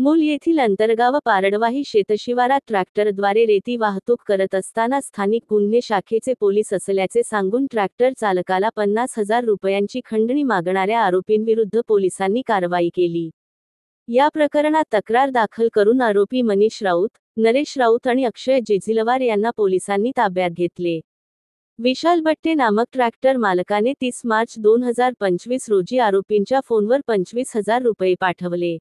मूल येथील अंतरगाव पारडवाही शेतशिवारात ट्रॅक्टरद्वारे रेती वाहतूक करत असताना स्थानिक गुन्हे शाखेचे पोलीस असल्याचे सांगून ट्रॅक्टर चालकाला 50,000 रुपयांची खंडणी मागणाऱ्या आरोपींविरुद्ध पोलिसांनी कारवाई केली। या प्रकरणात तक्रार दाखल करून आरोपी मनीष राऊत, नरेश राऊत आणि अक्षय जेजिलवार यांना पोलिसांनी ताब्यात घेतले। विशाल बट्टे नामक ट्रॅक्टर मालकाने 30 मार्च 2025 रोजी आरोपींच्या फोनवर 25,000 रुपये पाठवले।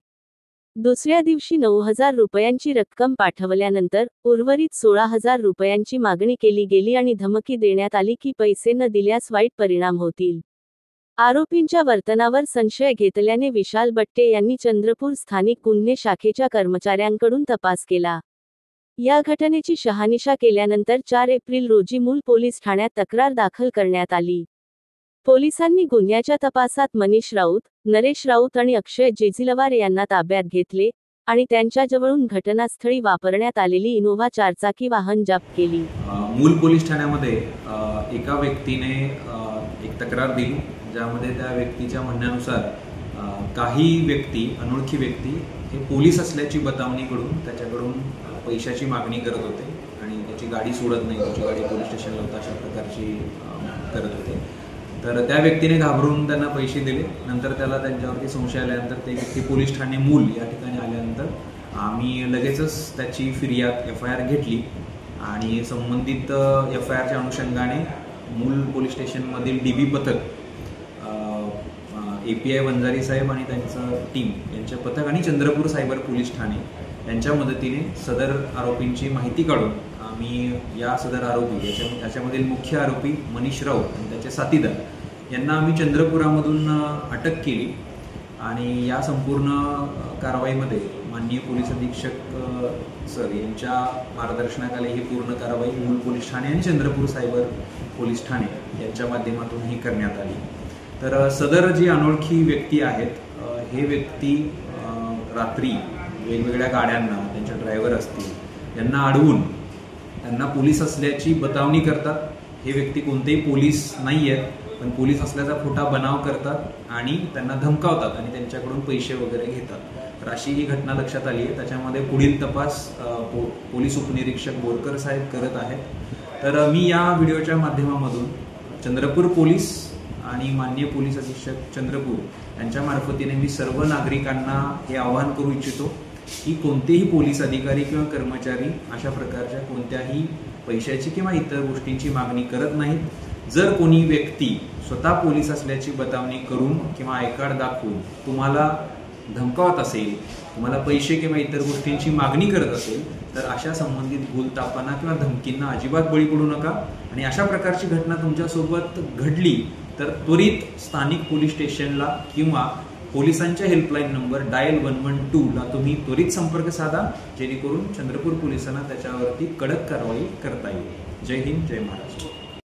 दुसऱ्या दिवशी 9,000 रुपयांची रक्कम पाठवल्यानंतर उर्वरित 16,000 रुपयांची मागणी केली गेली आणि धमकी देण्यात आली की पैसे न दिल्यास वाईट परिणाम होतील। आरोपींच्या वर्तनावर संशय घेतल्याने विशाल बट्टे यांनी चंद्रपूर स्थानिक गुन्हे शाखेच्या कर्मचाऱ्यांकडून तपास केला। या घटनेची शहानिशा केल्यानंतर 4 एप्रिल रोजी मूल पोलीस ठाण्यात तक्रार दाखल करण्यात आली। पोलिसांनी गुन्ह्याच्या तपासात मनीष राऊत, नरेश राऊत आणि अक्षय जेजिलवार यांना ताब्यात घेतले आणि त्यांच्याजवळून घटनास्थळी वापरण्यात आलेली इनोव्हा 4चाकी वाहन जप्त केली। मूल पोलीस ठाण्यामध्ये एका व्यक्तीने एक तक्रार दिली, ज्यामध्ये त्या व्यक्तीच्या म्हणण्यानुसार काही व्यक्ती, अनोळखी व्यक्ती हे पोलीस असल्याची बतावणी करून त्याच्याकडून पैशाची मागणी करत होते आणि त्याची गाडी सोडत नाही, त्याची गाडी पोलीस स्टेशनला होता अशा प्रकारची करत होते। तर त्या व्यक्तीने घाबरून त्यांना पैसे दिले। नंतर त्याला त्यांच्यावरती संशय आल्यानंतर ते व्यक्ती पोलीस ठाणे मूल या ठिकाणी आल्यानंतर आम्ही लगेचच त्याची फिर्याद FIR घेतली आणि संबंधित FIRच्या अनुषंगाने मूल पोलीस स्टेशनमधील DB पथक, API वंजारी साहेब आणि त्यांचं टीम यांचे पथक आणि चंद्रपूर सायबर पोलीस ठाणे यांच्या मदतीने सदर आरोपींची माहिती काढून आम्ही या सदर आरोपी याच्यामधील मुख्य आरोपी मनीष राऊत आणि त्याचे साथीदार यांना आम्ही चंद्रपुरामधून अटक केली आणि या संपूर्ण कारवाईमध्ये माननीय पोलीस अधीक्षक सर यांच्या मार्गदर्शनाखाली ही पूर्ण कारवाई मूल पोलीस ठाणे आणि चंद्रपूर सायबर पोलीस ठाणे यांच्या माध्यमातून ही करण्यात आली। तर सदर जी अनोळखी व्यक्ती आहेत, हे व्यक्ती रात्री वेगवेगळ्या गाड्यांना, त्यांचे ड्रायव्हर असतील यांना अडवून त्यांना पोलीस असल्याची बतावणी करतात। हे व्यक्ती कोणतेही पोलीस नाही आहेत, पण पोलीस असल्याचा खोटा बनाव करतात आणि त्यांना धमकावतात आणि त्यांच्याकडून पैसे वगैरे घेतात। तर अशी ही घटना लक्षात आली आहे। त्याच्यामध्ये पुढील तपास पोलीस उपनिरीक्षक बोरकर साहेब करत आहेत। तर मी या व्हिडिओच्या माध्यमामधून चंद्रपूर पोलीस आणि माननीय पोलीस अधीक्षक चंद्रपूर यांच्या मार्फतीने मी सर्व नागरिकांना हे आवाहन करू इच्छितो की कोणतेही पोलीस अधिकारी किंवा कर्मचारी अशा प्रकारच्या कोणत्याही पैशाची किंवा इतर गोष्टींची मागणी करत नाहीत। जर कोणी व्यक्ती स्वतः पोलीस असल्याची बतावणी करून किंवा आय कार्ड दाखवून तुम्हाला धमकावत असेल, तुम्हाला पैसे किंवा इतर गोष्टींची मागणी करत असेल, तर अशा संबंधित भूलतापांना किंवा धमकींना अजिबात बळी पडू नका आणि अशा प्रकारची घटना तुमच्यासोबत घडली तर त्वरित स्थानिक पोलीस स्टेशनला किंवा पोलिसांच्या हेल्पलाईन नंबर डायल 112 ला तुम्ही त्वरित संपर्क साधा, जेणेकरून चंद्रपूर पोलिसांना त्याच्यावरती कडक कारवाई करता येईल। जय हिंद, जय महाराष्ट्र।